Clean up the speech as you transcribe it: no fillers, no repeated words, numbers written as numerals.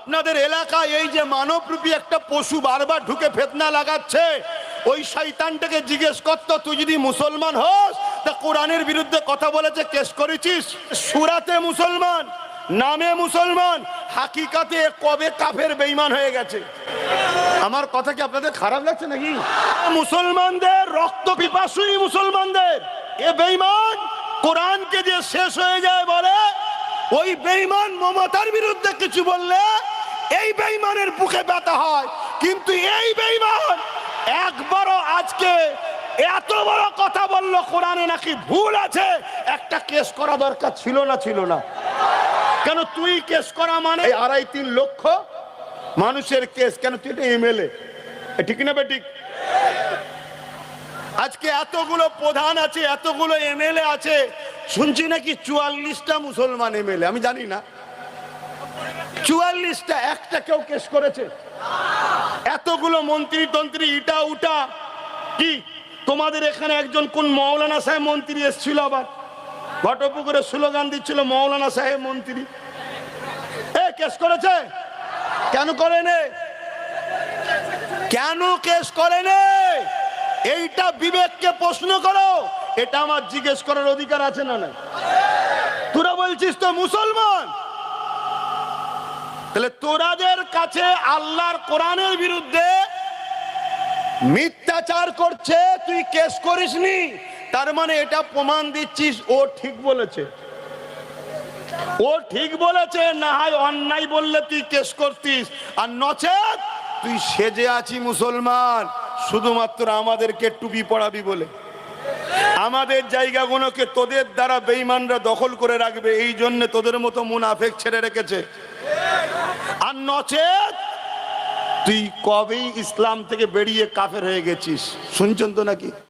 আপনাদের এলাকায় এই যে মানবরূপী একটা পশু বারবার ঢুকে ফিতনা লাগাচ্ছে, ওই শয়তানটাকে জিজ্ঞেস করতো, তুই যদি মুসলমান হোস তা কোরআনের বিরুদ্ধে কথা বলেছে কেস করেছিস? সুরাতে মুসলমান, নামে মুসলমান, হাকিকাতে কবে কাফের বেঈমান হয়ে গেছে। আমার কথা কি আপনাদের খারাপ লাগছে নাকি? মুসলমানদের রক্ত পিপাসুই মুসলমানদের এ বেঈমান কোরআনকে যে শেষ হয়ে যায় বলে, ওই বেঈমান মমতার বিরুদ্ধে কিছু বললে এই বেঈমানের বুকে ব্যথা হয়। কিন্তু এই বেঈমান একবারও আজকে এত বড় কথা বললো কোরআনে নাকি ভুল আছে, একটা কেস করা দরকার ছিল না? ছিল না কেন? তুই কেস করা মানে 2.5-3 লক্ষ মানুষের কেস, কেন তুই এটা এমএলএ, ঠিক না বেঠিক? আজকে এতগুলো প্রধান আছে, এতগুলো এমএলএ আছে, শুনছি নাকি 44টা মুসলমান এমএলএ। আমি জানি না 44টা, একটা কেউ কেস করেছে? এতগুলো মন্ত্রী তন্ত্রী ইটা উটা, কি তোমাদের এখানে একজন কোন মৌলানা সাহেব মন্ত্রী এসেছিল, আবার ঘটপুকুরে স্লোগান দিচ্ছিল মৌলানা সাহেব মন্ত্রী, কেস করেছে? কেন করেনি? কেন কেস করেনি? এইটা বিবেককে প্রশ্ন করো, এটা আমার জিজ্ঞেস করার অধিকার আছে না? না, তোরা বলছিস তো মুসলমান, তাহলে তোরাদের কাছে আল্লাহর কোরআনের বিরুদ্ধে মিথ্যাচার করছে, তুই কেস করিসনি, তার মানে এটা প্রমাণ দিচ্ছিস ও ঠিক বলেছে। ও ঠিক বলেছে, না হয় অন্যায় বললে তুই কেস করতিস, আর নচেত তুই সেজে আছি মুসলমান শুধুমাত্র আমাদেরকে টুপি পড়াবি বলে। আমাদের জায়গাগুলোকে তোদের দ্বারা বেঈমানরা দখল করে রাখবে, এই জন্য তোদের মতো মুনাফেক ছেড়ে রেখেছে। আর নচেত তুই কবেই ইসলাম থেকে বেরিয়ে কাফের হয়ে গেছিস, শুনছেন তো নাকি?